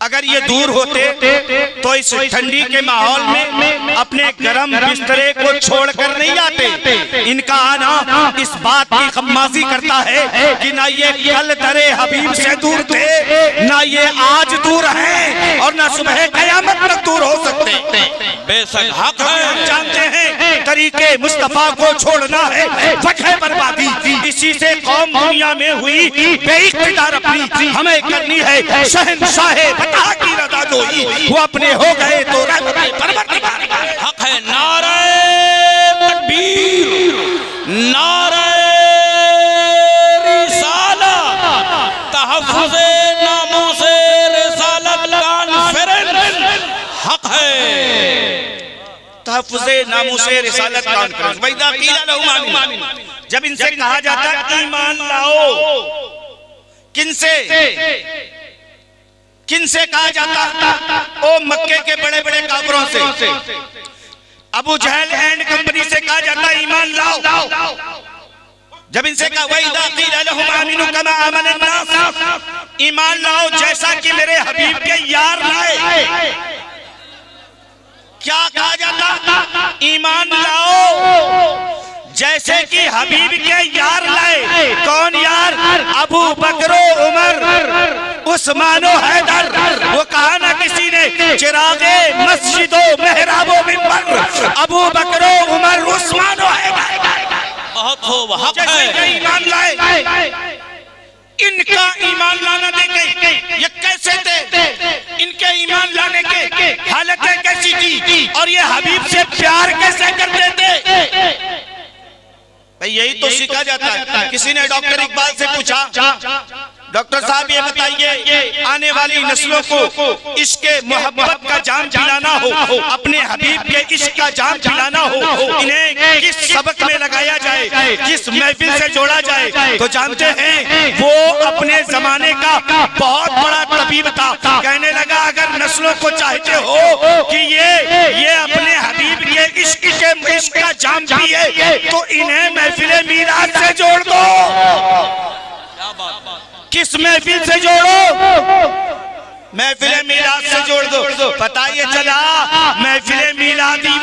अगर ये दूर होते तो इस ठंडी के माहौल में अपने गर्म बिस्तरे को छोड़कर नहीं आते। इनका आना इस बात की खम्माजी करता है कि ना ये कल दरे हबीब से दूर थे, ना ये आज दूर हैं और ना सुबह कयामत तक दूर हो सकते। बेशक हक है। जानते हैं तरीके मुस्तफा को छोड़ना है वजह बर्बादी। इसी से कौम दुनिया में हुई बेइख्तियार अपनी हमें करनी है शहंशाहे बता की रज़ा जोई। वो अपने हो गए तो हक है। नारे तकबीर, नारे रिसाला, तहफ़्फ़ुज़े नामूसे रिसालत कॉन्फ्रेंस। हक है तहफ़्फ़ुज़े नामूसे रिसालत कॉन्फ्रेंस। वइज़ा क़ील लहुम आमीन, जब इनसे कहा जाता है ईमान लाओ, किनसे कहा जाता? ओ मक्के के बड़े बड़े काफिरों से, अबू जहल एंड कंपनी से कहा जाता ईमान लाओ। जब इनसे कहा वइज़ा क़ील लहुम आमीनू कमा आमन अन्नास, ईमान लाओ जैसा कि मेरे हबीब के यार लाए। क्या कहा जाता? ईमान लाओ जैसे कि हबीब के यार लाए। कौन यार? अबू बकरो उमर उस्मानो हैदर। वो कहा ना किसी ने चिरागे मस्जिदो मेहराबो मिंबर, अबू बकरो उमर उस्मानो हैदर। बहुत खूब। हक है। ईमान लाए, इनका ईमान लाना देखे ये कैसे थे? इनके ईमान लाने के हालतें कैसी थी और ये हबीब से प्यार कैसे करते थे? भाई यही तो सीखा जाता है। किसी ने डॉक्टर इकबाल से पूछा, डॉक्टर साहब ये बताइए आने वाली नस्लों को इश्क़ मोहब्बत का जाम पिलाना हो, अपने हबीब के इश्क़ का जाम पिलाना हो, इन्हें किस सबक में लगाया जाए, किस महफिल से जोड़ा जाए? तो जानते हैं वो अपने जमाने का बहुत बड़ा तबीब था। कहने लगा अगर नस्लों को चाहते हो कि ये अपने हबीब के इश्क़ का जाम पिए तो इन्हें महफिल मीलाद से जोड़ दो। किस महफिल से जोड़ो? महफिल मीलाद से जोड़ दो। पता ये चला महफिल मीलादी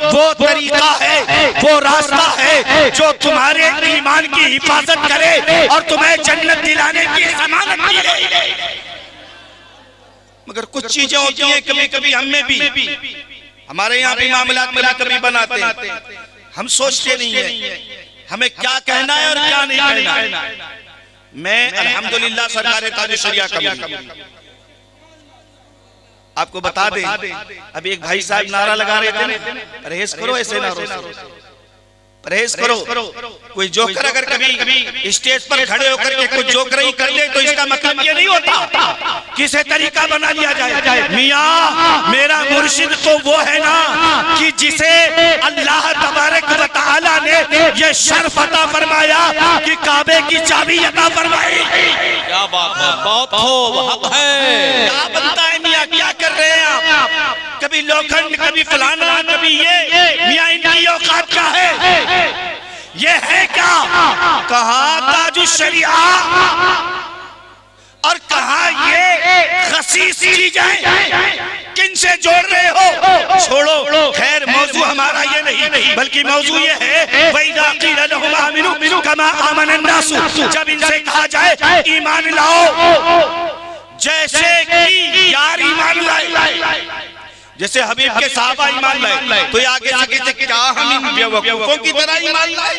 वो तरीका है, वो रास्ता है जो तुम्हारे ईमान की हिफाजत करे और तुम्हें जन्नत दिलाने की ज़मानत मिले। मगर कुछ चीजें होती हैं कभी कभी हमें भी, हमारे यहाँ भी मामलात कभी कभी बनाते हैं, हम सोचते नहीं है हमें क्या कहना है और क्या नहीं कहना है। मैं अल्हम्दुलिल्लाह सरकार ताज शरिया का आपको बता दें, अभी एक भाई साहब नारा लगा रहे थे परहेज करो ऐसे नारों से, परहेज करो। कोई जोकर अगर कभी स्टेज पर खड़े होकर के कुछ जोकरी कर ले तो इसका मतलब ये नहीं होता किसे तरीका बना लिया जाए। मियाँ मेरा मुर्शिद तो वो है ना कि जिसे अल्लाह तबारक व तआला ने ये शर्फ अता फरमाया कि काबे की चाबी अता फरमाई। क्या बात है, बहुत खूब। हक है। क्या बनता है मियाँ, क्या कर रहे हैं आप? कभी लोखंड, कभी फलाना, कभी ये। मियाँ इनकी औकात क्या है? ये है क्या? कहा ताजुश शरिया और कहा ये खसीस चीजें। किन से जोड़ रहे हो? छोड़ो, खैर मौजू हमारा ये नहीं, बल्कि मौजू ये है वइज़ा क़ील लहुम आमिनू कमा आमन अन्नास। जब इनसे कहा जाए ईमान लाओ जैसे कि यार ईमान लाए, जैसे हबीब के सहाबा ईमान लाए, तो ये आगे से कहते क्या हम इन बेवकूफों की तरह ईमान लाए?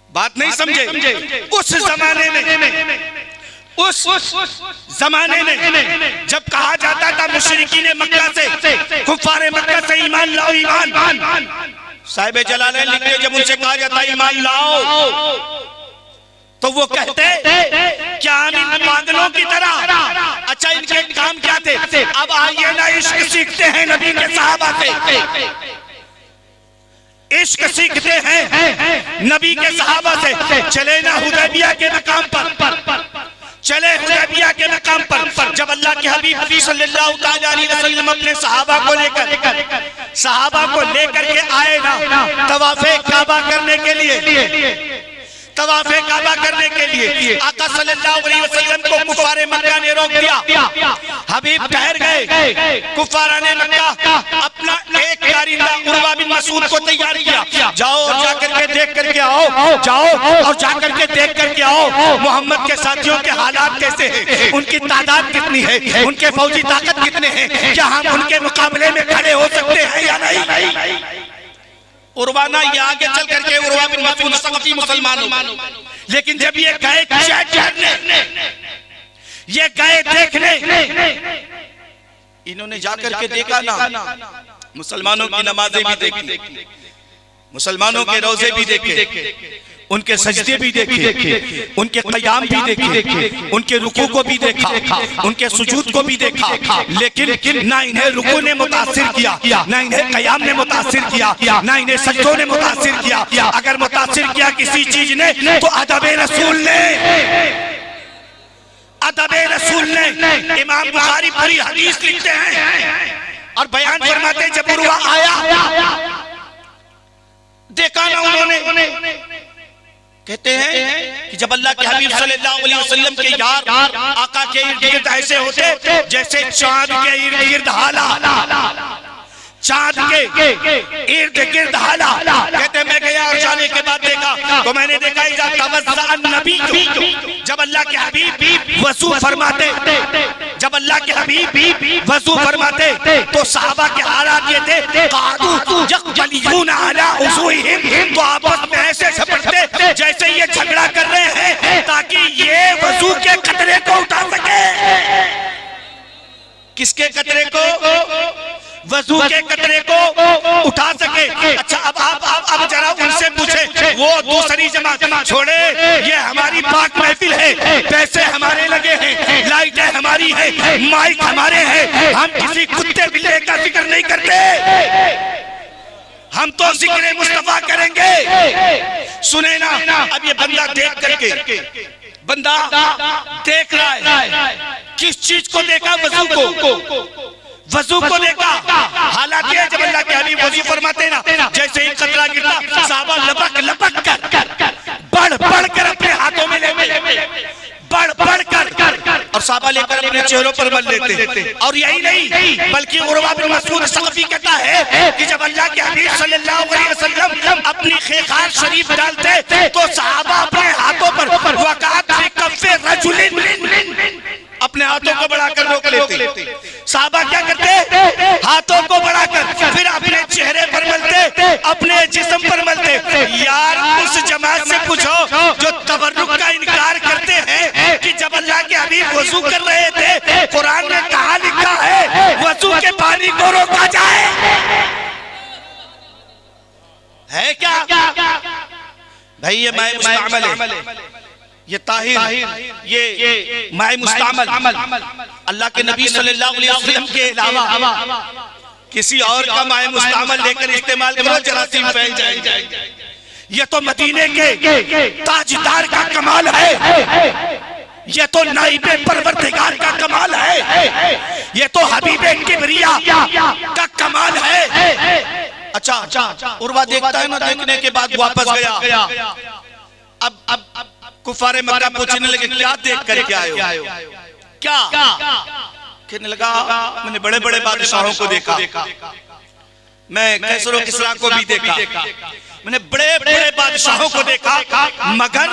बात नहीं समझे? उस जमाने में जब कहा जाता था मुशरिकीन मक्का से, कुफ्फारे मक्का से ईमान लाओ, ईमान। साहिब जलालैन लिखते जब उनसे कहा जाता ईमान लाओ तो वो कहते क्या हम इन पागलों की तरह? अच्छा इनके काम क्या थे? अब आइए ना इश्क सीखते हैं नबी के सहाबा से, इश्क सीखते हैं नबी के सहाबा से। चले ना हुदैबिया के मकाम पर, चले हुदैबिया के मकाम पर जब अल्लाह के हबीब सल्लल्लाहु अलैहि वसल्लम अपने सहाबा को लेकर के आए ना तवाफे काबा करने के लिए, तवाफ़े काबा करने के लिए आका सल्लल्लाहु अलैहि वसल्लम को कुफारे मक्का ने रोक दिया। हबीब ठहर गए। कुफारा ने मक्का अपना एक कारिंदा उर्वा बिन मसूद को तैयार किया, जाओ और जाकर के देख करके आओ, जाओ और जाकर के देख करके आओ मोहम्मद के साथियों के हालात कैसे हैं, उनकी तादाद कितनी है, उनके फौजी ताकत कितने हैं, क्या हम उनके मुकाबले में खड़े हो सकते हैं या नहीं। उर्वाना ये आगे चल करके उर्वा बिन मसूद सक़फ़ी मुसलमानों, लेकिन जब ये गए चेक करने, ये गए देखने, इन्होंने जाकर के देखा ना मुसलमानों की नमाजें भी देखी, मुसलमानों के रोजे भी देखे, उनके सजदे भी देखे, उनके क़याम भी देखे, उनके रुकू को भी देखा, उनके सुजूद को भी देखा, लेकिन ना इन्हें रुकू ने मुतासिर किया, ना इन्हें क़याम ने मुतासिर किया, ना इन्हें सजदों ने मुतासिर किया। अगर मुतासिर किया किसी चीज ने तो अदबे रसूल ने, अदबे रसूल ने। इमाम बुखारी पूरी हदीस लिखते हैं और बयान फरमाते हैं जब उर्वा आया देखा ना उन्होंने, कहते हैं कि जब अल्लाह के हबीब सल्लल्लाहु अलैहि वसल्लम के यार आका के इर्द गिर्द ऐसे होते जैसे चांद के इर्द गिर्द हाला, चांद के इर्द गिर्द हाला। कहते मैं गया और जाने के बाद देखा तो मैंने देखा नबी, जब अल्लाह के हबीब वज़ू फरमाते, जब अल्लाह के हबीब वज़ू फरमाते तो सहाबा के हालात ये थे, तो आपस में ऐसे झपटते जैसे ये झगड़ा कर रहे हैं ताकि ये वज़ू के कतरे को उठा सके। किसके कतरे को? वज़ू के कतरे को उठा सके। अच्छा अब जरा उनसे पूछे, वो दूसरी जमात छोड़े, ये हमारी पाक महफिल है, पैसे हमारे लगे हैं, लाइटें हमारी है, माइक हमारे हैं, हम किसी कुत्ते बिल्ले का जिक्र नहीं करते, हम तो जिक्र मुस्तफा करेंगे। सुने ना, अब ये बंदा देख करके, बंदा देख रहा है, किस चीज को देखा? वज़ू को, वज़ू को देखा। हालांकि जब अल्लाह के हबीब वज़ू फरमाते ना, जैसे ही कतरा गिरता साहबा लपक लपक कर बढ़ बढ़ कर अपने हाथों में लेते, बढ़ बढ़ कर और साहबा लेकर अपने चेहरों पर मल लेते। और यही नहीं बल्कि उर्वा बिन मसूद सक़फ़ी कहता है कि जब अल्लाह के हबीब सल्लल्लाहु अलैहि वसल्लम अपनी ख़ेखार शरीफ डालते तो साहबा अपने हाथों पर वक़अत फ़ी कफ़्फ़ि रजुलिन, अपने हाथों को बढ़ाकर रोक लेते। साहबा क्या करते? हाथों को बढ़ाकर फिर अपने चेहरे पर मलते, अपने जिस्म पर मलते। यार उस जमात से पूछो जो तबर्रुक का इनकार करते हैं कि जब अल्लाह के हबीब वज़ू कर रहे थे कुरान में कहाँ लिखा है वज़ू के पानी को रोका जाए? है क्या भाई? ये माए मुस्तअमल है, ये ताहिर, ये माए मुस्तअमल अल्लाह के नबी सल्लल्लाहु अलैहि वसल्लम के अलावा किसी और का माए मुस्तअमल लेकर इस्तेमाल करो, जरासीम फैल जाएंगे। ये तो मदीने के ताजदार का कमाल है, ये तो नाइबे परवरदिगार का कमाल है, ये तो हबीबे किबरिया का कमाल है। अच्छा उर्वा देखता है ना, देखने के बाद वापस गया। अब कुफारे मक्का पूछने लगे क्या देख करके आए हो? क्या कहने लगा? मैंने बड़े बड़े बादशाहों को देखा, मैं कैसर और किस्रा को भी देखा, मैंने बड़े बड़े बादशाहों को देखा, मगर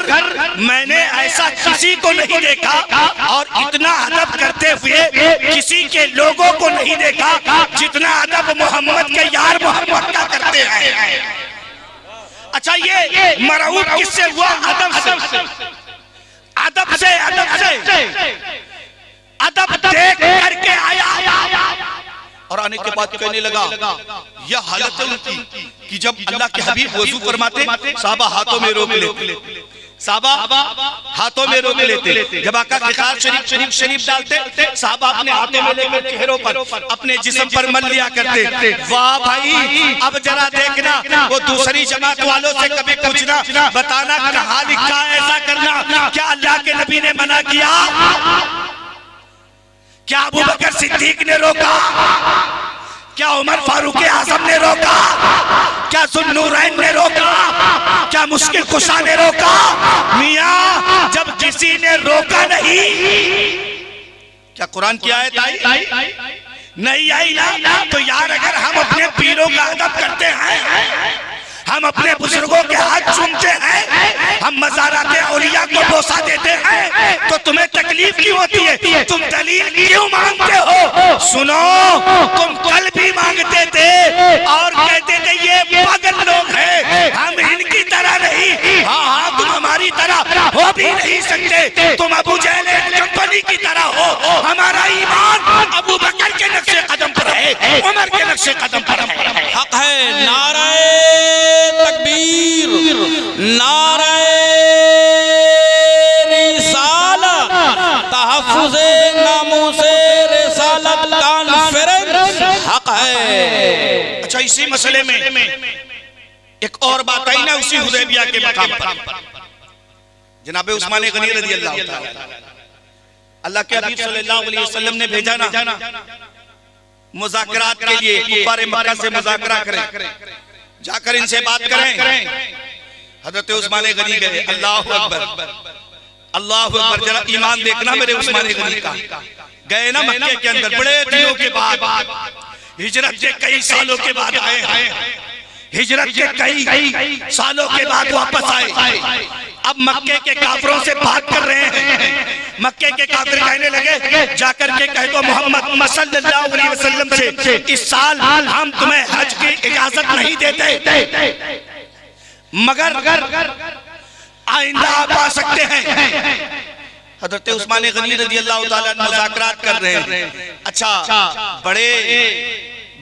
मैंने ऐसा किसी को नहीं देखा और इतना अदब करते हुए किसी के लोगों को नहीं देखा जितना अदब मोहम्मद के यार मोहम्मद का करते हैं। अच्छा ये मरऊद किससे हुआ? अदब से, अदब से, अदब से, अदब देख करके आया और आने के बाद कहने लगा यह हालत है उनकी कि जब अल्लाह के हबीब वज़ू फरमाते साहबा हाथों में रोक लेते, साहबा हाथों में रोक लेते। जब आका ख़ितार शरीफ डालते साहबा अपने हाथों में लेकर चेहरों पर अपने जिस्म पर मल लिया करते। वाह भाई, अब जरा देखना वो दूसरी जमात वालों से कभी पूछना, बताना कहाँ लिखा है ऐसा करना? क्या अल्लाह के नबी ने मना किया? क्या अबू बकर सिद्दीक ने रोका? क्या उमर फारूक आज़म ने रोका? क्या जुन्नूरैन ने रोका? क्या मुश्किल कुशा ने रोका? मियां जब किसी ने रोका नहीं, क्या कुरान की आयत आई? नहीं आई ना। तो यार अगर हम अपने पीरों का अदब करते हैं, हम अपने बुजुर्गों के हाथ चूमते हैं, हम मज़ारात औलिया को बोसा देते हैं, तो तुम्हें तकलीफ क्यों होती है? तुम दलील क्यों मांगते हो? सुनो, तुम कल भी मांगते थे और कहते थे ये पागल लोग हैं, हम इनकी तरह नहीं। हाँ, तुम हमारी तरह हो भी नहीं सकते, तुम अबू जहल कंपनी की तरह हो। हमारा ईमान अबू बकर के नक्शे कदम पर है, उमर के नक्शे कदम पर है। हक है। नारे तकबीर, नारे रिसालत, तहफ्फुज़े नामूसे रिसालत कॉन्फ्रेंस हक है। अच्छा, इसी मसले में एक और बात आई ना, उसी हुदैबिया के मकाम पर जनाबे उस्मान गनी रज़ी अल्लाह ताला, अल्लाह के हबीब सल्लल्लाहु अलैहि वसल्लम ने भेजा ना मुज़ाकरात के लिए, कुफ़ार मक्का से मुज़ाकरा करें, जाकर इनसे बात करें। हजरत उस्मान गनी गए। अल्लाहु अकबर, अल्लाहु अकबर। जरा ईमान देखना मेरे उस्मान गनी का। गए ना मक्के के अंदर, बड़े दिनों के बाद, हिजरत के कई सालों के बाद आए हैं, हिजरत के कई सालों के बाद वापस आए। अब मक्के के काफिरों से बात कर रहे हैं। मक्के के काफिर कहने लगे, जाकर के कह दो मोहम्मद सल्लल्लाहु अलैहि वसल्लम से, इस साल हम तुम्हें हज की इजाजत नहीं देते, मगर आइंदा आप आ सकते हैं। हजरत उस्मान गनी रज़ी अल्लाह ताला मुज़ाकरात कर रहे हैं। अच्छा, बड़े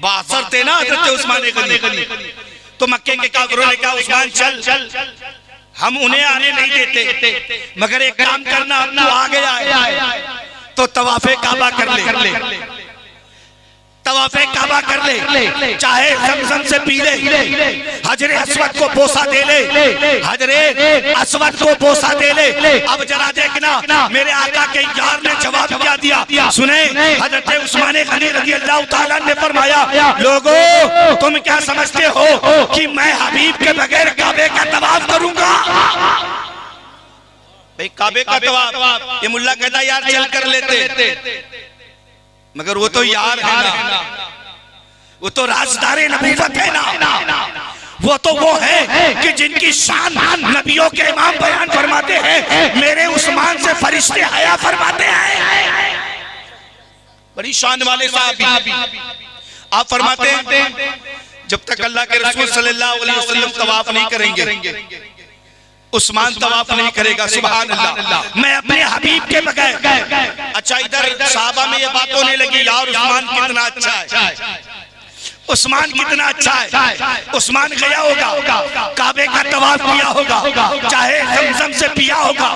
बासर थे ना हजरत उस्मान गनी। तो मक्के के काफिरों ने कहा, उस्मान चल, हम उन्हें आने नहीं देते, मगर एक काम करना, अब तू आ गया है तो तवाफे काबा कर ले, तवाफे काबा कर ले, चाहे ज़मज़म से पी ले, हजरे अस्वद को बोसा दे ले, हजरे अस्वद को बोसा दे ले। अब जरा देखना मेरे आका के यार ने जवाब क्या दिया, सुने। हजरत उस्मान गनी रज़ी अल्लाह ताला ने फरमाया, लोगों तुम क्या समझते हो कि मैं हबीब के बगैर काबे का तवाफ करूंगा? भाई काबे का तवाफ, ये मुल्ला कहता यार चल कर लेते, मगर वो तो यार है ना, वो तो राजदारे नबूवत है ना, वो तो वो है कि जिनकी शान नबियों के इमाम बयान फरमाते हैं, मेरे उस्मान से फरिश्ते हया फरमाते हैं। बड़ी शान वाले साहब आप फरमाते हैं, जब तक अल्लाह के रसूल सल्लल्लाहु अलैहि वसल्लम तवाफ नहीं करेंगे, उस्मान तवाफ नहीं करेगा। सुभान अल्लाह, मैं अपने हबीब के बगैर। अच्छा, इधर साहबा में ये बात होने लगी, यार उस्मान कितना अच्छा है, उस्मान कितना अच्छा है। उस्मान गया होगा, काबे का तवाफ किया होगा, चाहे ज़मज़म से पिया होगा,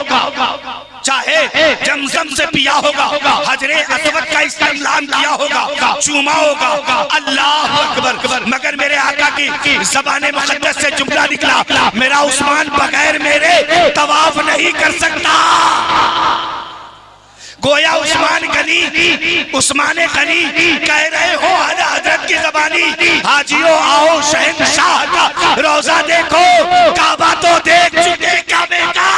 चाहे ज़मज़म से पिया होगा, हजरे अस्वद का इस्तेमाल किया होगा, चूमा होगा। अल्लाह अकबर। मगर मेरे आका की ज़बाने मुक़द्दस से जुमला निकला, मेरा उस्मान बगैर मेरे तवाफ नहीं कर सकता। गोया उस्मान गनी कह रहे हो हजरत की ज़बानी, हाजियो आओ शहंशाह का रोजा देखो, काबा तो देख चुके काबे का,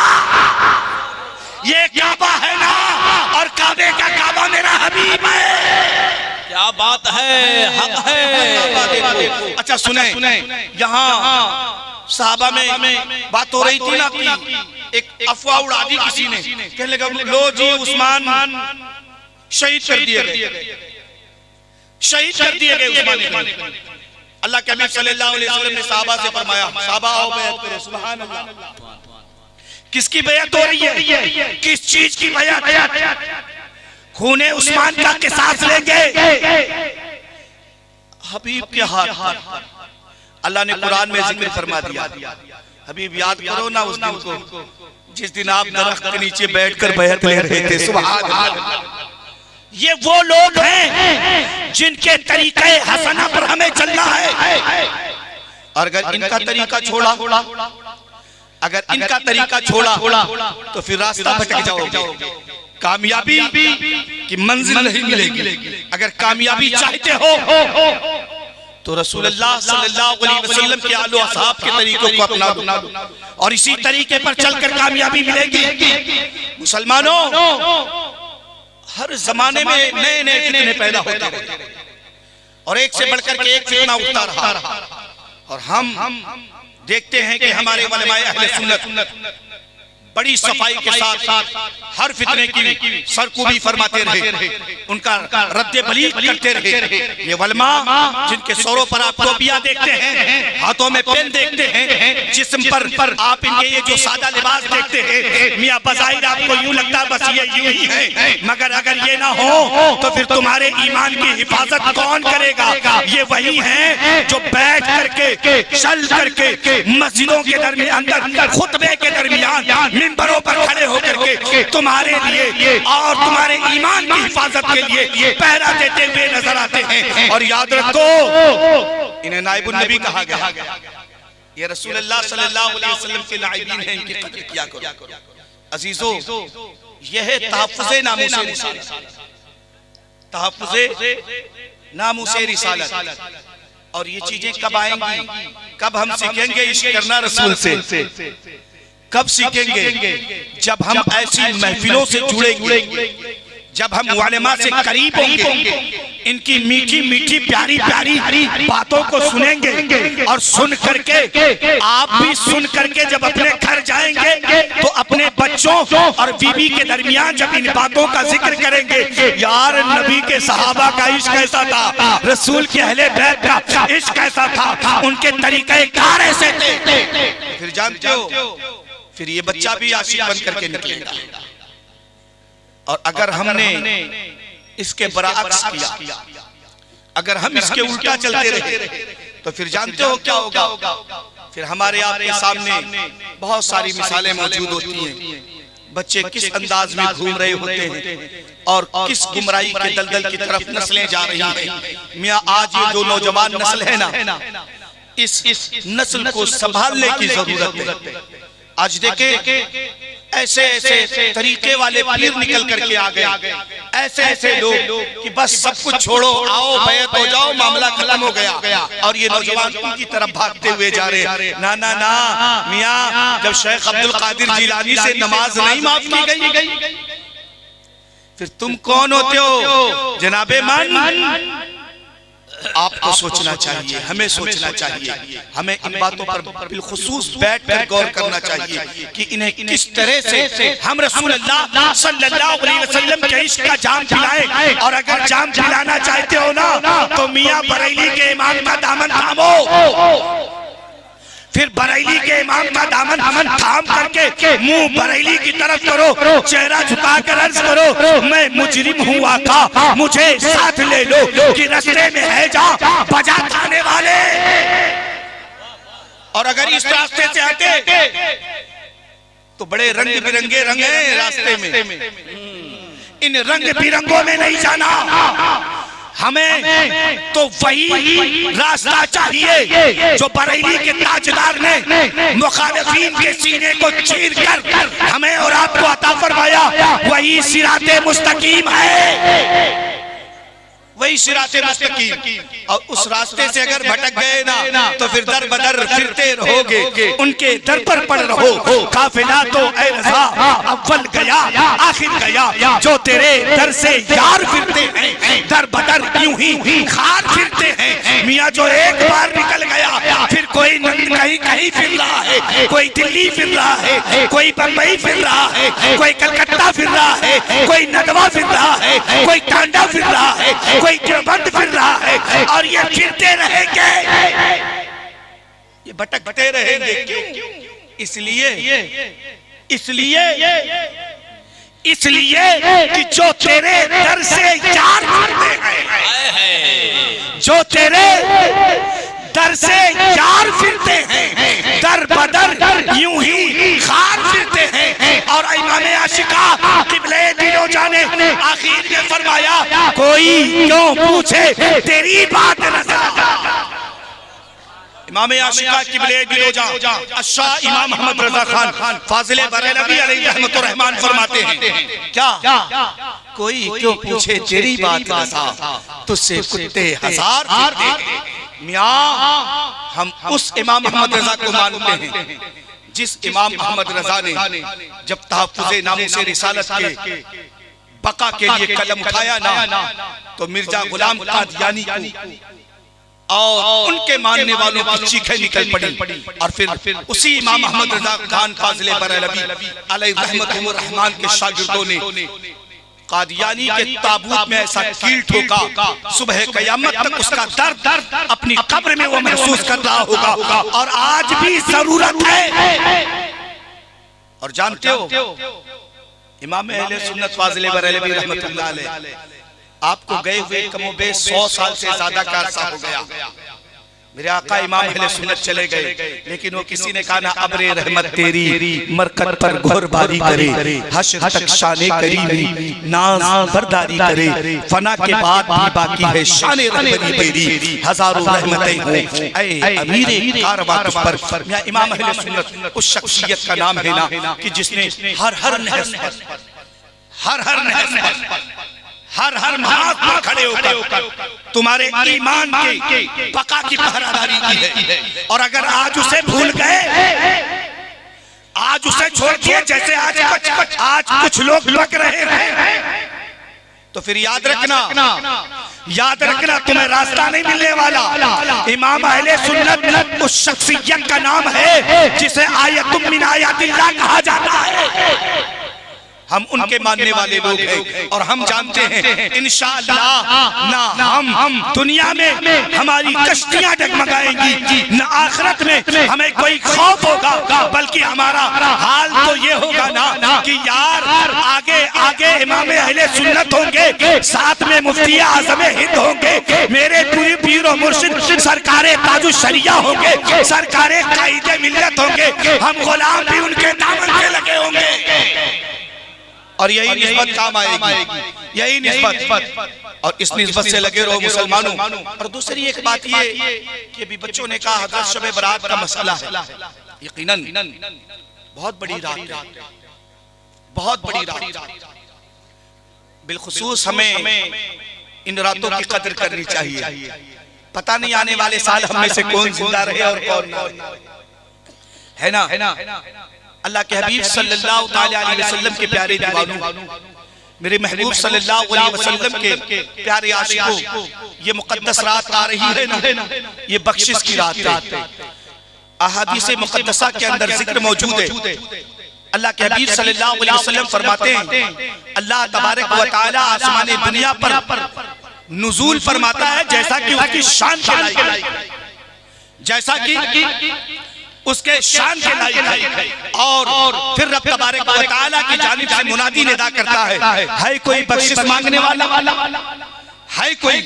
ये काबा है ना, और काबे का काबा मेरा हबीब है। क्या बात है, हक है। अच्छा सुने, यहाँ साहबा में बात हो रही थी ना कि एक अफवाह उड़ा दी किसी ने, कहने लगा लो जी उस्मान शहीद कर दिए गए, शहीद कर दिए गए उस्मान। अल्लाह के हबीब सल्लल्लाहु अलैहि वसल्लम ने साहबा से फरमाया, साहबा आओ बैत करो। सुभान अल्लाह। किसकी बैत हो रही है? किस चीज की बैत? खूने उस्मान का किसास लेंगे हबीब के हाथ। अल्लाह ने कुरान में जिक्र फरमा दिया, हबीब याद करो ना उस दिन को जिस दिन आप दरख्त के नीचे बैठकर बैत ले रहे थे। सुभान अल्लाह। ये वो लोग हैं जिनके तरीके हसना पर हमें चलना है। और अगर इनका तरीका छोड़ा, अगर इनका तरीका छोड़ा तो फिर रास्ता भटक जाओगे, कामयाबी की मंजिल नहीं मिलेगी। अगर कामयाबी चाहते हो तो रसूलुल्लाह सल्लल्लाहु अलैहि वसल्लम के आलो असहाब के तरीकों को अपना दो और इसी तरीके पर चलकर कामयाबी मिलेगी। मुसलमानों, हर जमाने में नए नए फितने पैदा होते रहे और एक से बढ़कर के एक फितना उठता रहा और हम देखते हैं कि हमारे उलमाए अहले सुन्नत बड़ी सफाई के साथ हर फितने की सरकूबी फरमाते रहे, उनका रद्दे बलीग करते रहे। ये उलमा जिनके सरों पर आप टोपियां देखते हैं, हाथों में पेन देखते हैं, जिस्म पर आप इनके ये जो सादा लिबास देखते हैं, मियां बज़ाहिर आपको यूं लगता है बस ये यूं ही है, मगर अगर ये ना हो तो फिर तुम्हारे ईमान की हिफाजत कौन करेगा? ये वही है जो बैठ करके चल करके मस्जिदों के दरमियान खुतबे के दरमियान मिंबरों पर खड़े होकर के तुम्हारे लिए और तुम्हारे ईमान की हिफाजत के लिए पहरा देते हुए नजर आते हैं। और याद रखो, इन्हें नाइबुन नबी कहा गया। ये रसूलुल्लाह सल्लल्लाहु अलैहि वसल्लम के नाइबीन हैं, इनकी कदर किया करो। अजीजों, यह है तहफ्फुज़े नामूसे रिसालत, तहफ्फुज़े नामूसे रिसालत। और ये चीजें कब आएंगी? कब हम सीखेंगे इश्क करना रसूल से? कब सीखेंगे? जब हम ऐसी महफिलों से जुड़ेंगे, जब हम उलमा से करीब होंगे, इनकी मीठी मीठी प्यारी प्यारी बातों को सुनेंगे और सुन करके आप भी सुन करके जब अपने घर जाएंगे तो अपने बच्चों और बीवी के दरमियान जब इन बातों का जिक्र करेंगे, यार नबी के सहाबा का इश्क कैसा था, रसूल के अहले बैत का इश्क कैसा था, उनके तरीके कार ऐसे थे, फिर जानते हो फिर ये बच्चा भी आशिक बन करके निकलेगा। और अगर हमने इसके बरअक्स किया, अगर हम इसके उल्टा चलते रहे तो फिर जानते हो क्या होगा? फिर हमारे आपके सामने बहुत सारी मिसालें मौजूद होती हैं। बच्चे किस अंदाज में घूम रहे होते हैं और किस गुमराही के दलदल की तरफ नस्लें जा रही हैं। मियां, आज ये जो नौजवान नस्ल है ना, इस नस्ल को संभालने की जरूरत है। आज देखे ऐसे ऐसे तरीके वाले पीर निकल करके आ गए, ऐसे ऐसे लोग कि बस सब कुछ छोड़ो, आओ बैत हो जाओ, मामला खत्म हो गया। और ये नौजवान उनकी तरफ भागते हुए जा रहे। ना ना ना मियां, जब शेख अब्दुल कादिर जिलानी से नमाज नहीं माफ की गई, फिर तुम कौन होते हो? जनाबे मन, आपको सोचना चाहिए, हमें सोचना चाहिए, हमें इन बातों पर बिलखुसूस बैठकर गौर करना चाहिए कि इन्हें किस तरह से हम रसूलुल्लाह सल्लल्लाहु अलैहि वसल्लम के इश्क का जाम पिलाएं। और अगर जाम पिलाना चाहते हो ना तो मियां बरेली के इमाम का दामन थामो, फिर बरेली के इमाम का दामन थाम करके मुंह बरेली की तरफ करो, चेहरा झुकाकर अर्ज करो, मैं मुजरिम हूँ आका, मुझे साथ ले लो कि रास्ते में है जा बजा खाने वाले। और अगर इस रास्ते से हटे तो बड़े रंग बिरंगे रंग हैं रास्ते में, इन रंग बिरंगों में नहीं जाना। हमें तो वही रास्ता चाहिए जो बरेली के ताजदार ने मुखालिफीन के सीने को चीर कर हमें और आपको अता फरमाया। वही सिराते मुस्तकीम है, वही सिराते मुस्तकीम। और उस रास्ते से अगर भटक गए ना तो फिर दर बदर फिरते रहोगे, उनके दर पर पड़ रहो। काफिला तो ऐ रज़ा अव्वल गया आखिर गया, जो तेरे दर से यार फिरते हैं दर बदर यूं ही खार फिरते हैं। मियां, जो एक बार निकल गया फिर कोई कहीं कहीं फिर रहा है, कोई दिल्ली फिर रहा है, कोई बंबई फिर रहा है, कोई कलकत्ता फिर रहा है, कोई नदवा फिर रहा है, कोई टांडा फिर रहा है, कोई देवबंद फिर रहा है। और ये फिरते रहेंगे, ये भटकते रहेंगे। क्यों? इसलिए कि जो तेरे दर से यार फिरते हैं, जो तेरे दर से यार फिरते हैं, दर बदर यूं ही खार फिरते हैं। और इमाम आशिका किबले दिलो जाने आखिर में फरमाया, कोई क्यों पूछे तेरी बात नजर। इमाम आशिका किबले दिलो जा अशाह इमाम मोहम्मद रजा खान फाजिले बरेलवी अलैहि रहमतुर रहमान फरमाते हैं, क्या कोई क्यों पूछे तेरी बात रज़ा, तुझसे कुत्ते हजार फिरते हैं। मियाँ हम उस इमाम अहमद रजा को मानते हैं जिस इमाम अहमद रजा ने जब तहफ्फुज़े नामूसे रिसालत के बका के लिए कलम उठाया ना तो मिर्जा गुलाम कादियानी को और उनके मानने वालों की चीखें निकल पड़ी और फिर उसी इमाम अहमद रजा खान फाज़िले बरेलवी अलैहि रहमतुर-रहमान के शागिर्दों ने कादियानी के ताबूत में ऐसा कील ठोका, सुबह क़यामत तक उसका दर्द अपनी कब्र में वो महसूस कर रहा होगा और आज भी जरूरत है। और जानते हो इमाम अहले सुन्नत फाज़िले बरेलवी रहमतुल्लाह अलैह आपको गए हुए कमोबेश 100 साल से ज्यादा का अरसा हो गया। मेरे आका इमाम अहले सुन्नत चले गए, लेकिन वो किसी ने कहा ना अब्रे रहमत तेरी मरकत पर घोर बारी करे, हश्र तक शाने करीमी नाज बरदारी करे, फना के बाद भी बाकी है शाने रहमती तेरी, हजारों रहमतें हों ऐ अमीरे कारवां तुझ पर। मैं इमाम अहले सुन्नत उस शख्सियत का नाम है ना कि जिसने हर महाज पर खड़े होकर तुम्हारे ईमान के बका की पहरादारी की है। और अगर आज उसे भूल गए, आज उसे छोड़ दिए जैसे आज कुछ लोग लग रहे हैं, तो फिर याद रखना तुम्हें रास्ता नहीं मिलने वाला। इमाम अहले सुन्नत उस शख्सियत का नाम है जिसे आयतुम मिन आयातिल्लाह कहा जाता है। हम उनके मानने वाले लोग हैं और हम जानते हैं इंशाअल्लाह ना हम दुनिया में हमारी कश्तियां डगमगाएंगी, न आखिरत में हमें कोई खौफ होगा, बल्कि हमारा हाल तो ये होगा ना कि यार आगे आगे इमाम अहले सुन्नत होंगे, साथ में मुफ्ती आज़म हिंद होंगे, मेरे पूरी पीर और मुर्शिद सरकारे ताजुश शरिया होंगे, सरकारे कायदे मिल्लत होंगे, हम गुलाम भी उनके दामन पे लगे होंगे और यही निस्बत काम आएगी, यही निस्बत। और इस निस्बत से लगे रहो मुसलमानों। और दूसरी एक बात ये कि अभी बच्चों ने कहा हज़रत शब बरात का मसला है, यकीनन बहुत बड़ी रात है, बहुत बड़ी रात। बिलखुसूस हमें इन रातों की कदर करनी चाहिए। पता नहीं आने वाले साल हम में से कौन जिंदा रहे और कौन ना, है ना। अल्लाह के हबीब सल्लल्लाहु अलैहि वसल्लम के प्यारे दीवानों, मेरे महबूब सल्लल्लाहु अलैहि वसल्लम के प्यारे आशिकों, ये मुकद्दस रात आ रही है ना, ये बख्शिश की रात है। अहादीस मुकद्दसा के अंदर जिक्र मौजूद है। अल्लाह के हबीब सल्लल्लाहु अलैहि वसल्लम फरमाते हैं अल्लाह तबारक व तआला आसमान दुनिया पर नुज़ूल फरमाता है जैसा कि उसकी शान के लायक है, जैसा कि उसके शान के लायक है। और फिर रब तबारक व तआला की जानिब से मुनादी निदा करता है कोई बख्शिश मांगने वाला, है कोई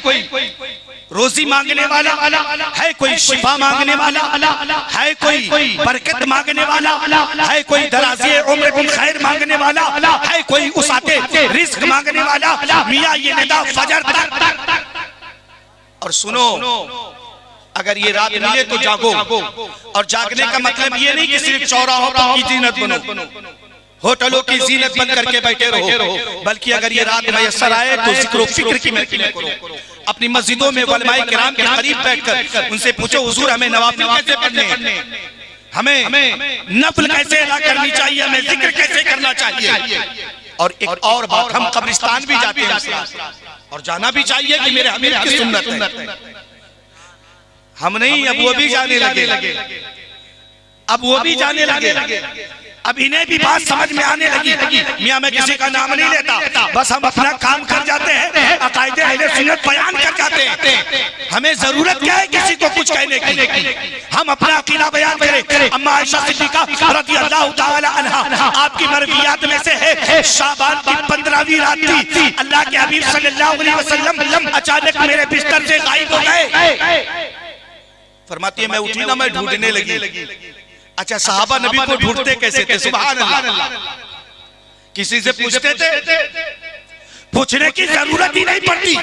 रोजी मांगने वाला, है कोई शिफा मांगने वाला, है कोई बरकत मांगने वाला, है कोई दराज़े उम्र बिल खैर मांगने वाला, है कोई उसाते रिज़्क मांगने वाला। मियां ये निदा फजर तक। और सुनो, अगर ये रात मिले तो जागो, और जागने का मतलब ये नहीं कि सिर्फ चौराहों की जीनत बनो, होटलों की जीनत बन करके बैठे रहो, बल्कि अगर ये रात मयस्सर आए तो जिक्र फिक्र की महफिलें करो। अपनी मस्जिदों में उलमाए किराम के करीब बैठकर उनसे पूछो हुजूर हमें नवाफिल कैसे पढ़ने, हमें नफल कैसे अदा करनी चाहिए, हमें जिक्र कैसे करना चाहिए। और एक और बात, हम कब्रिस्तान भी जाते हैं और जाना भी चाहिए कि मेरे हबीब की सुन्नत है। हम नहीं, अब वो भी जाने लगे, अब वो भी जाने लगे, अब इन्हें भी बात समझ में आने लगी। मियां मैं किसी का नाम नहीं लेता, बस हम अपना काम कर जाते हैं, अकायदे अहले सुन्नत बयान कर जाते हैं। हमें जरूरत क्या है किसी को कुछ कहने की, हम अपना अकीदा बयान करें। अम्मा आयशा सिद्दीका रज़ियल्लाहु ताला अन्हा आपकी मरवियात में से है, शाबान की 15वीं रात थी, अल्लाह के हबीब सल्लल्लाहु अलैहि वसल्लम अचानक मेरे बिस्तर से गायब हो गए। फरमाती है मैं उठी ना, मैं ढूंढने लगी। अच्छा, सहाबा नबी को ढूंढते कैसे थे? सुभान अल्लाह। किसी से पूछते थे? पूछने की जरूरत ही नहीं पड़ती,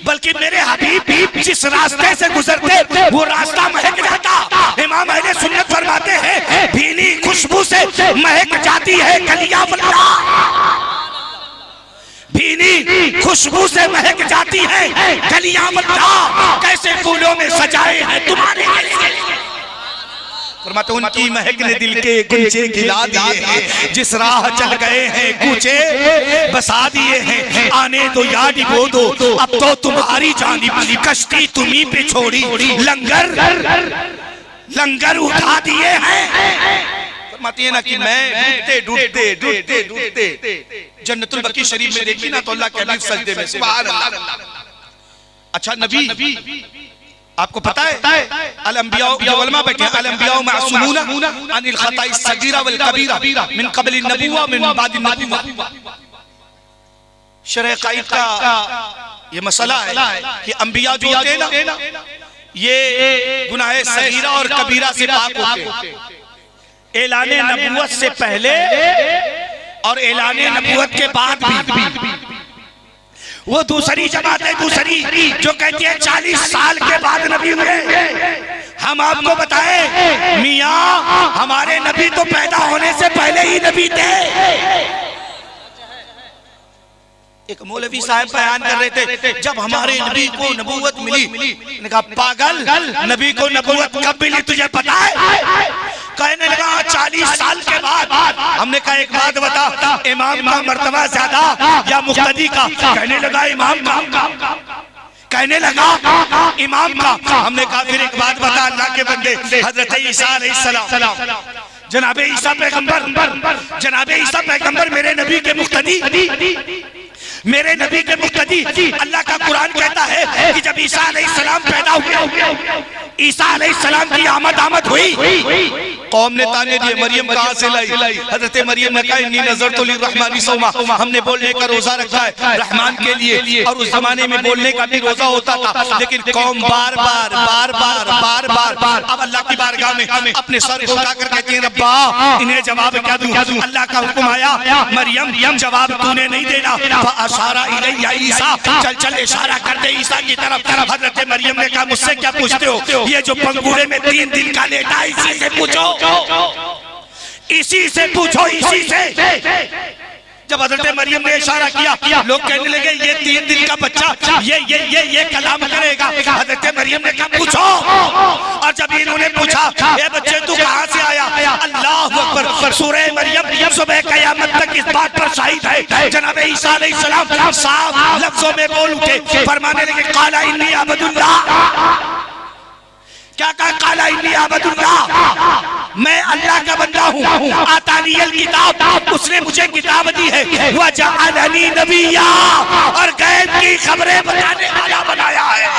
बल्कि मेरे हबीब जिस रास्ते से गुजरते वो रास्ता महक जाता। इमाम अहले सुन्नत फरमाते हैं भीनी खुशबू से महक जाती है कलियां वल्लाह, भीनी पीली खुशबू से महक जाती है गलियां अल्लाह कैसे फूलों में सजाए हैं तुम्हारे लिए। फरमाते उनकी महक ने दिल के गुंजे खिला दिए हैं, जिस राह चल गए हैं कूचे बसा दिए हैं। आने दो या डिबो दो अब तो तुम्हारी जानिब, कश्ती तुम्ही पे छोड़ी लंगर उठा दिए हैं। फरमाती ना कि मैं डूबते जन्नतुल बकी शरीफ में देखी ना तो अल्लाह के हबीब सजदे में सुभान अल्लाह। अच्छा नबी आपको पता है अल अंबिया जो उलमा बैठे हैं, अल अंबिया मासूमूना अनिल खताई सगीरा वल कबीरा मिन क़ब्ल नबुव्वा मिन बाद नबुव्वा। शरह क़ाइद का ये मसला है कि अंबिया जो होते हैं ना ये गुनाह सगीरा और कबीरा से पाक होते हैं। ऐलाने नबुव्वत से पहले और ऐलाने नबुव्वत के बाद भी। वो दूसरी जमात है दूसरी जो कहती है 40 साल के बाद नबी हुए। हम आपको बताएं मियाँ हमारे नबी तो पैदा होने से पहले ही नबी थे। एक मौलवी साहब बयान कर रहे थे जब हमारे नबी को नबूवत मिली, मैंने कहा पागल नबी को नबूवत कब मिली तुझे पता है? कहने लगा 40 साल के बाद। हमने कहा एक बात बता इमाम का मर्तबा ज्यादा या मुक्तदी का? कहने लगा इमाम का। कहने लगा इमाम का। हमने कहा फिर एक बात बता अल्लाह के बंदे हजरत ईसा अलैहिस्सलाम जनाबे ईसा पैगंबर मेरे नबी के मुक्तदी मेरे नबी के मुक्तदी। अल्लाह का कुरान कहता है कि जब ईसा अलैहिस्सलाम पैदा हुए, ईसा अलैहिस्सलाम की आमद हुई, कौम ने ताने दिए मरियम कहाँ से लाई? हजरत मरियम ने कहा इन्नी नज़रतु लिर्रहमानी सौमा, हमने बोलने का रोजा रखा है रहमान के लिए। और उस जमाने में बोलने का भी रोजा होता था, लेकिन कौम बार बार अब अल्लाह की बारगाह में अपने सर झुकाकर कहती है रब्बा इन्हें जवाब क्या दूं? अल्लाह का हुक्म आया मरियम जवाब तूने नहीं देना। अशारा इलैया ईसा, चल इशारा कर दे ईसा की तरफ। हजरत मरियम ने कहा मुझसे क्या पूछते हो? ये जो पंगूड़े में 3 दिन का लेटा इसी से पूछो, इसी से पूछो, इसी से। जब हजरत मरियम ने इशारा किया लोग कहने लगे ये 3 दिन का बच्चा ये कलाम करेगा। हजरत मरियम ने कहा पूछो। और जब इन्होंने पूछा ये बच्चे तू कहाँ से आया? अल्लाह अकबर। सूरह मरियम सुबह क़यामत तक इस बात पर शाहिद है जनाब ईसा अलैहिस्सलाम साफ लफ्जों में बोल उठे, फरमाने लगे काला इन्नी अब्दुल्लाह। क्या कहा? काला इन्नी अब्दुल्लाह, मैं अल्लाह का बंदा हूँ। आतानियल किताब, उसने मुझे किताब दी है। वजअलनी नबिय्या, और गैब की खबरें बताने वाला बनाया है।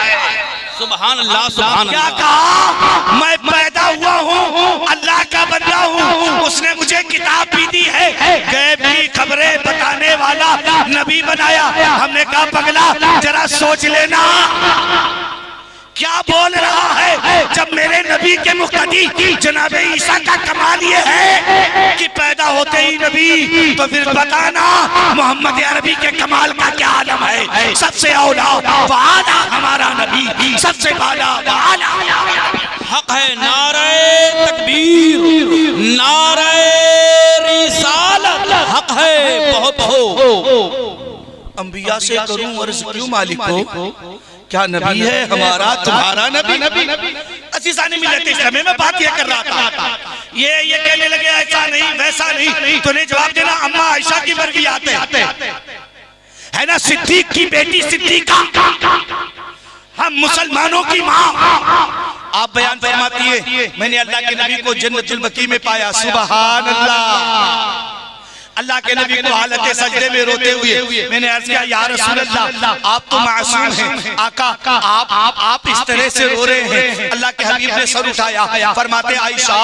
सुभान अल्लाह सुभान क्या कहा? मैं पैदा हुआ हूँ अल्लाह का बंदा हूँ, उसने मुझे किताब भी दी है, गैब की खबरें बताने वाला नबी बनाया। हमने कहा पगला जरा सोच लेना क्या बोल रहा है। जब मेरे नबी के मुक्तदी जनाबे ईसा का कमाल ये है कि पैदा होते ही नबी, तो फिर बताना मोहम्मद अरबी के कमाल का क्या आलम है। सबसे औला वाला हमारा नबी, सबसे वाला वाला हक है। नारे तकबीर, नारे रिसालत, हक है बहुत हो। अंबिया से करूं अर्ज क्यों मालिक को, क्या नबी है हमारा तुम्हारा नबी? अजीज़ान मिल्लत इस्लामी में बात ये कर रहा था, ये कहने लगे ऐसा नहीं वैसा नहीं। तूने जवाब देना अम्मा आयशा की वर्गी आते है ना, सिद्दीक की बेटी सिद्दीका, हम मुसलमानों की माँ। आप बयान फरमाती है मैंने अल्लाह के नबी को जन्नतुल बकी में पाया। सुभान अल्लाह। अल्लाह के नबी को हालत सजदे में रोते हुए मैंने अर्ज किया या रसूल अल्लाह आप तो मासूम हैं, आका आप इस तरह से रो रहे हैं। अल्लाह के हबीब ने सर उठाया, फरमाते आयशा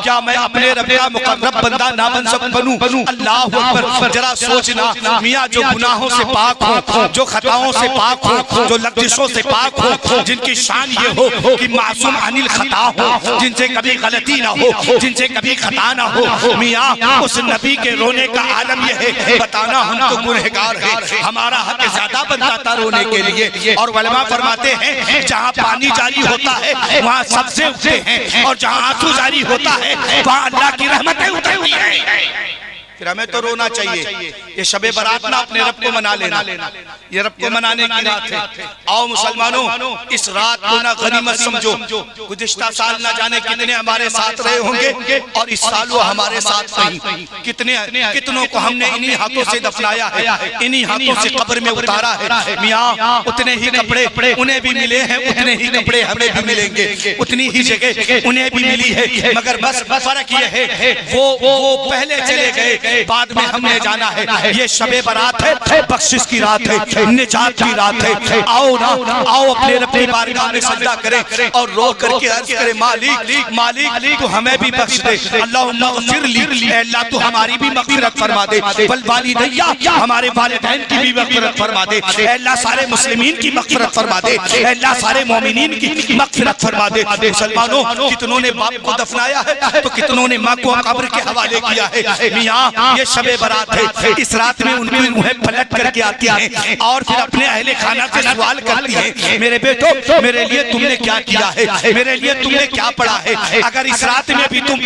क्या मैं अपने रब का मुकर्रब बंदा ना बनूं? अल्लाह अकबर। जरा सोचना मियाँ जो गुनाहों से पाक हो, जो खताओं से पाक हो, जो लफ्ज़ों से पाक हो, जिनकी शान ये हो कि मासूम अनिल खता हो, जिनसे कभी गलती ना हो, जिनसे कभी खता ना हो, मियाँ उस नबी के रोने का आलम यह है बताना हम तो गुनहगार हैं, हमारा हक ज्यादा बनता था रोने के लिए। और उलमा फरमाते हैं जहाँ पानी जारी होता है वहाँ सबसे उगते हैं, और जहाँ आंसू जारी होता है वहाँ अल्लाह की रहमतें उतरती हैं। फिर हमें तो रोना चाहिए। ये शबे बारात ना अपने रब को मना लेना, ये रब को मनाने की रात है। आओ मुसलमानों, इस रात को ना गनीमत समझो। गुज़िश्ता साल ना जाने कितने हमारे साथ रहे होंगे और इस साल वो हमारे साथ नहीं। कितनों को हमने इन्हीं हाथों से दफनाया है, इन्हीं हाथों से कब्र में उतारा है। मियाँ उतने ही कपड़े उन्हें भी मिले हैं, उतने ही कपड़े हमें भी मिलेंगे, उतनी ही जगह उन्हें भी मिली है, मगर बस फर्क ये है वो पहले चले गए, बाद में हमने जाना है। ये शबे बारात है, बख्शिश की रात है, निजात की रात है। आओ ना, आओ अपने रब की बारगाह में सजदा करें और रो करके अर्ज करें, मालिक मालिक तू हमें भी बख्श दे। अल्लाहुम्मा ग़फ़िर ली, अल्लाह तू हमारी भी मग़फ़िरत फरमा दे। वल वालिदैया, हमारे वालिदैन की भी मग़फ़िरत फरमा दे। अल्लाह सारे मुस्लिमीन की मग़फ़िरत फरमा दे, अल्लाह सारे मोमिनीन की मग़फ़िरत फरमा दे। मुसलमानों, कितनों ने बाप को दफनाया है तो कितनों ने माँ को कब्र के हवाले किया है। मियाँ ये शबे बारात है, इस रात में उनकी मुँह पलट करके आती हैं और फिर अपने अहले खाना से सवाल करती हैं, मेरे बेटो मेरे लिए तुमने क्या किया है, मेरे लिए तुमने क्या पढ़ा है। अगर इस रात में भी तुम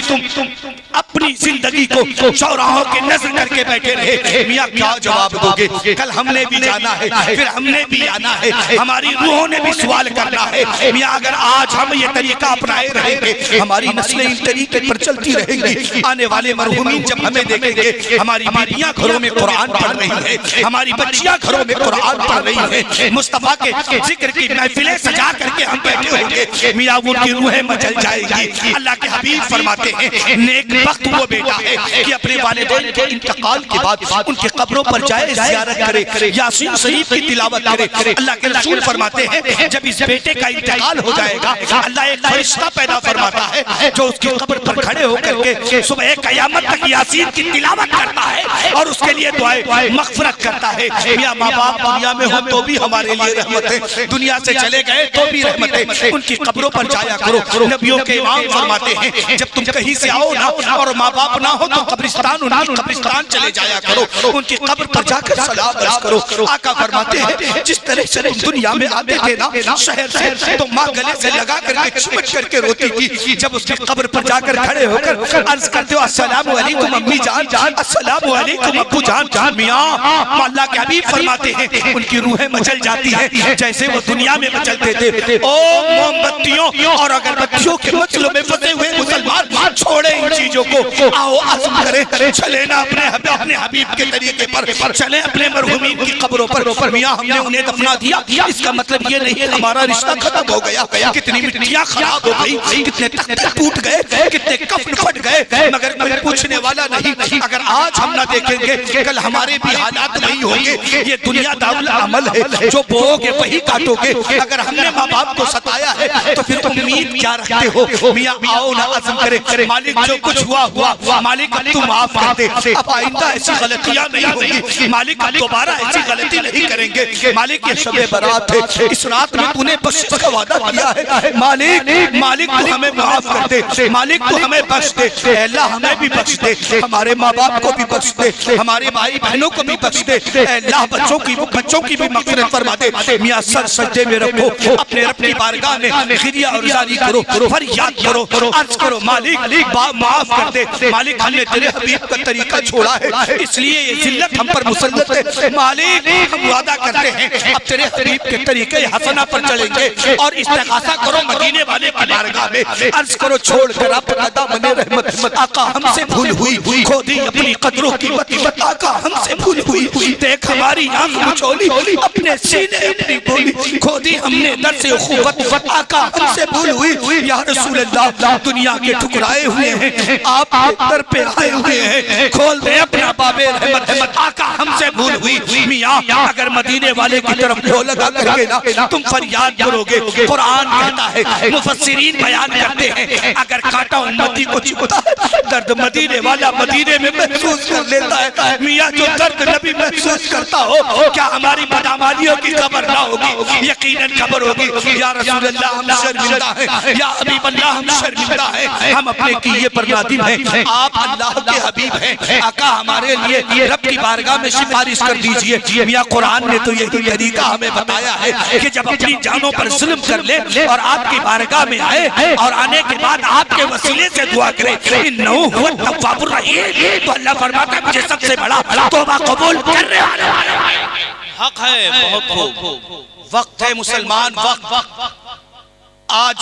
अपनी जिंदगी को चौराहों के नजर करके बैठे रहे, मियाँ क्या जवाब दोगे। कल हमने भी जाना है, फिर हमने भी आना है, हमारी रूहों ने भी सवाल करना है। मियाँ अगर आज हम ये तरीका अपनाए रहेंगे, हमारी नस्लें इस तरीके पर चलती रहेंगी। आने वाले मरहूमीन जब हमें देखेंगे, हमारी बीवियां घरों में कुरान पढ़ रही है, हमारी बच्चियां घरों में कुरान पढ़ रही है, मुस्तफा के जिक्र की महफिलें सजा करके हम बैठे होंगे, मियाँ उनकी रूहें मचल जाएगी। अल्लाह के हबीब फरमाते हैं, नेक वक्त वो बेटा है कि अपने वालिदैन के इंतकाल के बाद उनके कब्रों पर जाए, ज़ियारत करे, यासीन शरीफ की तिलावत करे। अल्लाह के रसूल फरमाते हैं, जब इस बेटे का इंतकाल हो जाएगा, अल्लाह एक फरिश्ता पैदा फरमाता है जो उसकी कब्र पर खड़े होकर के सुबह क़यामत तक यासीन की तिलावत करता है और उसके लिए दुआएं मग़फ़िरत करता है। मियाँ माँ बाप दुनिया में हो तो भी हमारे लिए रहमत है, दुनिया से चले गए तो भी रहमत है। उनकी कब्रों पर जाया करो। नबियों के इमाम फरमाते हैं, जब तुम कहीं से आओ ना और माँ बाप ना हो तो कब्रिस्तान, उनकी कब्रिस्तान चले जाया करो, उनकी कब्र पर जाकर सलाम अर्ज़ करो। आका फरमाते हैं, जिस तरह से तुम दुनिया में आते थे ना शहर से, तो माँ गले से लगा करके चिमट करके रोती थी। जब उसकी कब्र पर जाकर खड़े होकर अर्ज करते हो, अस्सलामु अलैकुम अम्मी जान, अस्सलामु अलैकुम अब्बू जान। मियाँ अल्लाह के हबीब फरमाते हैं, उनकी रूहें मचल जाती है जैसे वो दुनिया में मचलते थे। ओ मोमबत्तियों और अगरबत्तियों के मचलों में फंसे हुए मुसलमान, छोड़े इन चीजों को, आओ अज़्म करें, चले ना अपने हबीब के तरीके पर, चले अपने मरहूमीन की कब्रों पर। मियाँ हमने उन्हें दफना दिया, इसका मतलब ये नहीं है हमारा रिश्ता खत्म हो गया। कितनी मिट्टियाँ खराब हो गई, कितने तख्ते टूट गए, कितने कफन फट गए, मगर कोई पूछने वाला नहीं। अगर आज हम ना देखेंगे, कल हमारे भी हालात नहीं होंगे। ये दुनिया दारुल अमल है, जो बोओगे वही काटोगे। अगर हमने माँ बाप को सताया है तो फिर उम्मीद क्या रखते हो। मियाँ आओ ना अज़्म करें, मालिक जो कुछ हुआ मालिक अब तू माफ कर दे, अब आइंदा ऐसी गलतियाँ नहीं होंगी, मालिक अब दोबारा ऐसी गलती नहीं करेंगे। मालिक ये शबे बारात है, इस रात में तूने बख्शिश का वादा किया है। मालिक तू हमें माफ कर दे, मालिक तू हमें बख्श दे। अल्लाह हमें भी बख्श दे, हमारे माँ बाप को भी बख्श दे, हमारे भाई बहनों को भी बख्श दे। अल्लाह बच्चों की भी मग़फ़िरत फरमा दे। मियाँ सर सजदे में रखो, अपने रब की बारगाह में खिरिया और जारी करो, फरियाद करो, अर्ज करो, मालिक माफ कर दे। मालिक हमने तेरे हबीब का तरीका छोड़ा है, इसलिए ये जिल्लत हम पर मुसल्लत है। मालिक हम वादा करते हैं, अब तेरे हबीब के तरीके हसना पर चलेंगे और इस्तिग़ासा करो मदीने वाले की बारगाह में, अर्ज करो छोड़ कर अब अदा बने रहमत। आका हमसे भूल हुई, खो दी अपनी कदरों की मत, आका हमसे भूल हुई, देख हमारी आँख मचोली, अपने सीने अपनी बोली, खो दी हमने दर से उख़ुवत, आका हमसे भूल हुई। या रसूल अल्लाह दुनिया के ठुकराए हुए हैं, आप दर पे आए हुए हैं, खोल दे अपना बाबे रहमत, आका हमसे भूल हुई। मियाँ अगर मदीने वाले की तरफ ढो लगा करके ना तुम फरियाद करोगे, कुरान कहता है, मुफस्सिरीन बयान करते हैं, अगर कांटा उम्मती को चुभता है, दर्द मदीने वाला मदीने में महसूस कर लेता है। मियाँ जो दर्द नबी महसूस करता हो, क्या हमारी बदामालियों की खबर ना होगी? यकीनन खबर होगी। या रसूल अल्लाह हम शर्मिंदा हैं, या हबीब अल्लाह हम शर्मिंदा हैं, हम अपने किए पर नादिम हैं, आप अल्लाह के हबीब हैं, आका हमारे लिए रब की बारगाह में सिफारिश कर दीजिए। मियाँ कुरान ने तो यही तरीका हमें बताया है कि जब अपनी जानों पर जुल्म कर ले और आपकी बारगाह में आए और आने के बाद आपके वसीले से दुआ करे, तो अल्लाह फरमाता है मुझे सबसे बड़ा तौबा कबूल करने वाला हक है। बहुत खूब। वक्त है मुसलमान, वक्त आज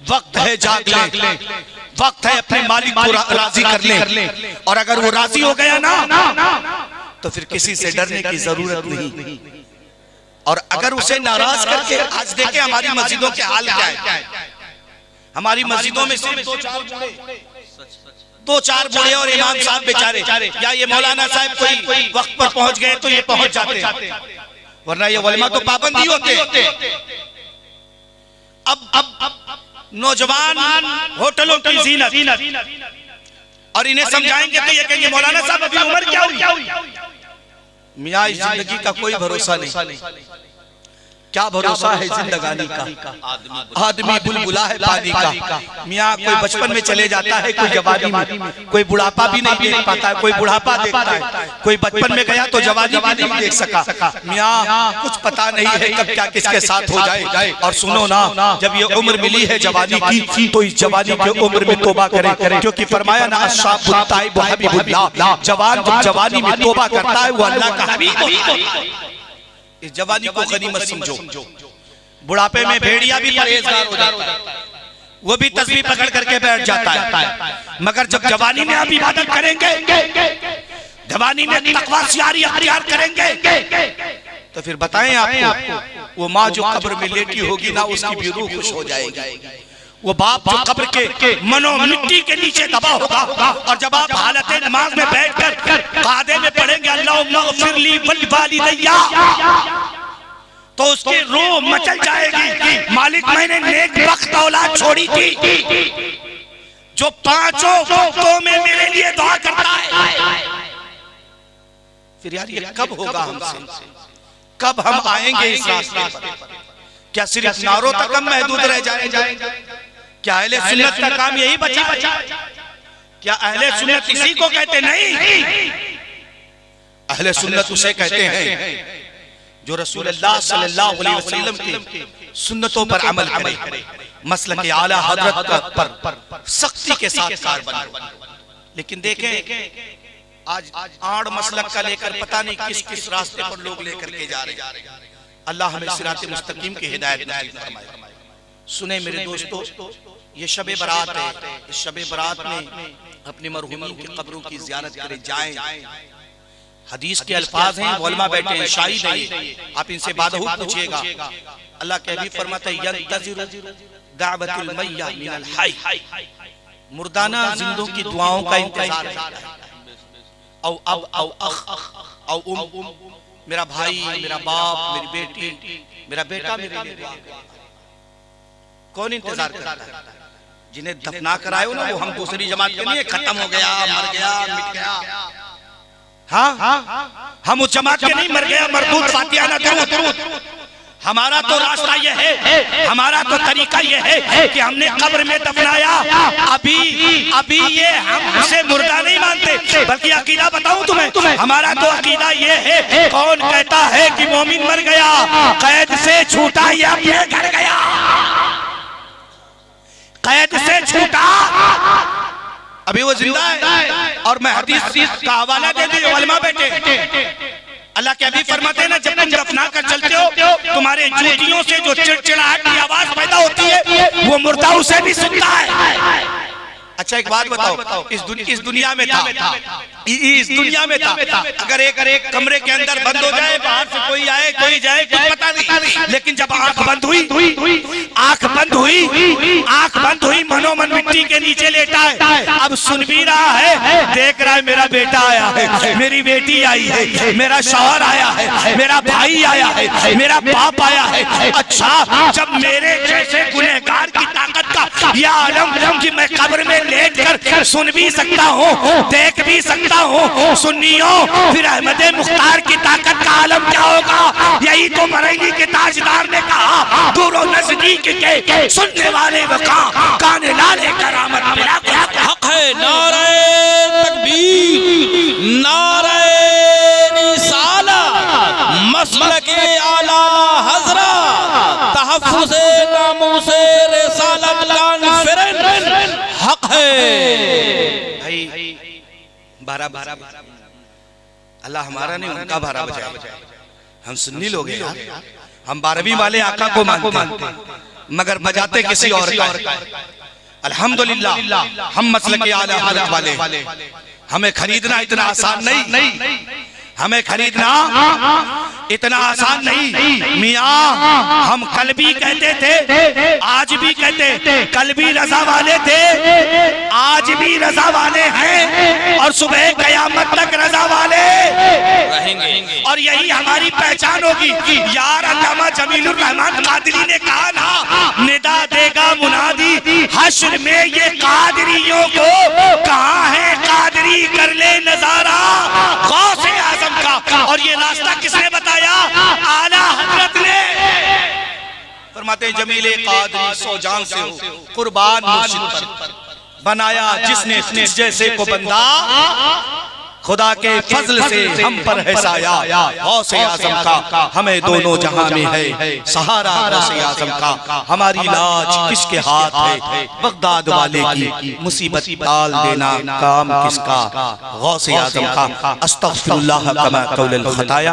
वक्त है जाग ले, वक्त है अपने मालिक को राजी कर ले। और अगर वो राजी हो गया ना तो फिर किसी से डरने की जरूरत नहीं। और अगर उसे नाराज करके, आज देखें हमारी मस्जिदों के हाल क्या है। हमारी मस्जिदों में सिर्फ दो चार बूढ़े और इमाम साहब बेचारे, या ये मौलाना साहब कोई वक्त पर पहुंच गए तो ये पहुंच जाते, वरना ये वलमा तो पाबंदी होते। अब नौजवान होटलों की जीनत, और इन्हें समझाएंगे तो ये कहेंगे मौलाना साहब अभी उम्र क्या हुई। मियां इस जिंदगी का कोई भरोसा नहीं। क्या भरोसा है जिंदगानी का। आदमी बुलबुला है पानी का। मियाँ कोई बचपन में चले जाता है, कोई जवानी में, कोई बुढ़ापा भी नहीं देख पाता है, कोई बुढ़ापा देखता है, कोई बचपन में गया तो जवानी भी नहीं देख सका। मियाँ कुछ पता नहीं है कब क्या किसके साथ हो जाए। और सुनो ना, जब ये उम्र मिली है जवानी की तो इस जवानी की उम्र में तौबा करें, क्योंकि फरमाया ना जवान जब जवानी में तौबा करता है वो अल्लाह का हबीब होता है। इस जवानी को गनीमत समझो। बुढ़ापे में भेड़िया भी परहेजगार हो जाता है, वो भी तस्बीह पकड़ करके बैठ जाता है। मगर जब जवानी में आप इबादत करेंगे, जवानी में तकवा सियारी अख्तियार करेंगे, तो फिर बताएं आपको वो माँ जो कब्र में लेटी होगी ना, उसकी भी रूह खुश हो जाएगी। वो बाप जो कब्र के मनो मिट्टी के नीचे दबा होगा, और जब आप हालत नमाज में बैठकर कादे में पढ़ेंगे अल्लाहुम्मा ग़फ़िरली वलिवालिदैया, तो उसकी रूह मचल जाएगी। मालिक मैंने नेक बख्त औलाद छोड़ी थी जो पांचों वक्तों में मेरे लिए दुआ करता है। फिर यार ये कब होगा हमसे, कब हम आएंगे इस रास्ते पर। क्या सिर्फ नारों तक हम महदूद रह जाएंगे? क्या अहले सुन्नत का काम यही बचा? क्या अहले सुन्नत इसी को कहते? नहीं, अहले सुन्नत उसे कहते हैं जो रसूलुल्लाह सल्लल्लाहु अलैहि वसल्लम की सुन्नतों पर अमल करे, मसलक आला हजरत पर सख्ती के साथ कारबंद। लेकिन देखें आज आड़ मसलक का लेकर पता नहीं किस किस रास्ते पर लोग लेकर के जा रहे हैं। अल्लाह हमें सिरात मुस्तकीम की हिदायत नसीब फरमाए। सुने मेरे दोस्तों, ये शबे बरात है। इस शबे बरात में अपने मरहूमीन की कब्रों की ज़ियारत करे जाएं। हदीस के अल्फाज हैं, उलमा बैठे हैं, शाहिद हैं, आप इनसे बादहू पूछिएगा। अल्लाह के हबीब फरमाते हैं यंतज़िरु दावतुल मय्या मिनल हय्य, मुर्दाना जिंदों की दुआओं का इंतजार है। औ अब औ अख औ मेरा भाई, मेरा बाप, मेरी बेटी, मेरा बेटा मेरे लिए दुआ करे। कौन इंतजार करता है? जिन्हें दफना कराए हो ना, वो हम दूसरी जमात के नहीं, खत्म हो गया, मर गया, मिट गया। हाँ, हम उस जमात के नहीं, मर गया मरदूद फातिहा ना दुरूद। हमारा तो रास्ता ये है, हमारा तो तरीका ये है कि हमने कब्र में दफनाया। अभी ये हम उसे मुर्दा नहीं मानते, बल्कि अकीदा बताऊं तुम्हें, हमारा तो अकीदा ये है। कौन कहता है कि मोमिन मर गया, कैद से छूटा या अपने घर गया? कैद से छूटा, अभी वो जिंदा है। और मैं हदीस का हवाला दे दी, उलमा बैठे। अल्लाह के हबीब फरमाते हैं ना, जब तुम दफना कर चलते हो, तुम्हारे जूतियों से जो चिड़चिड़ाहट की आवाज पैदा होती है, वो मुर्दा उसे भी सुनता है। अच्छा एक बात बताओ, इस दुनिया में था, इस दुनिया में था, अगर एक कमरे के अंदर बंद हो जाए, बाहर से कोई आए कोई जाए कुछ पता नहीं, लेकिन जब आंख बंद हुई, आंख बंद हुई, मनोमन मिट्टी के नीचे लेटा है, अब सुन भी रहा है, देख रहा है मेरा बेटा आया है, मेरी बेटी आई है, मेरा शौहर आया है, मेरा भाई आया है, मेरा बाप आया है। अच्छा, जब मेरे जैसे गुनहगार की ताकत का यह आलम कि मैं कब्र में लेट कर सुन भी सकता हूँ, देख भी सकता हूँ, सुन्नियों, फिर अहमद मुख्तार की ताकत का आलम क्या होगा? यही तो बरेली के ताजदार ने कहा, दूरो नजदीक के सुनने वाले वका कान लाले करामत मिला। हक है। नारे तकबीर, नारे रिसालत, मसलके आला हजरत, तहफ्फुज़े नामूसे रिसालत कॉन्फ्रेंस। हक है। 12 अल्लाह हमारा नहीं उनका 12 बजाए। हम सुन्नी लोग हैं यार, हम 12वीं वाले आका को मानते हैं, मगर बजाते किसी और का। अल्हम्दुलिल्लाह हम मसलक आला हज़रत वाले, हमें खरीदना इतना आसान नहीं, हमें खरीदना इतना आसान नहीं। मियाँ हम कल भी कहते थे, आज भी कहते, कल भी रजा वाले थे, आज भी रजा वाले हैं और सुबह कयामत तक रजा वाले रहेंगे। और यही हमारी पहचान होगी। यार अल्लामा जमीलुर रहमान कादरी ने कहा ना, निदा देगा मुनादी हश्र में ये कादरियों को, कहाँ है कादरी कर ले नजारा गौसे आजम का। और ये रास्ता किसने बताया? आला हजरत ने। फरमाते जमीले कादरी सो जान से हो कुर्बान मुर्शिद पर, बनाया जिसने जिस जैसे को बंदा, खुदा के फजल से हम पर है साया गौसे आजम का, हमें दोनों जहां में है सहारा गौसे आजम का। हमारी लाज किसके हाथ है? बगदाद वाले की मुसीबत टाल देना काम किसका? गौसे आजम का। अस्तगफिरुल्लाह कमा कौलल खताया।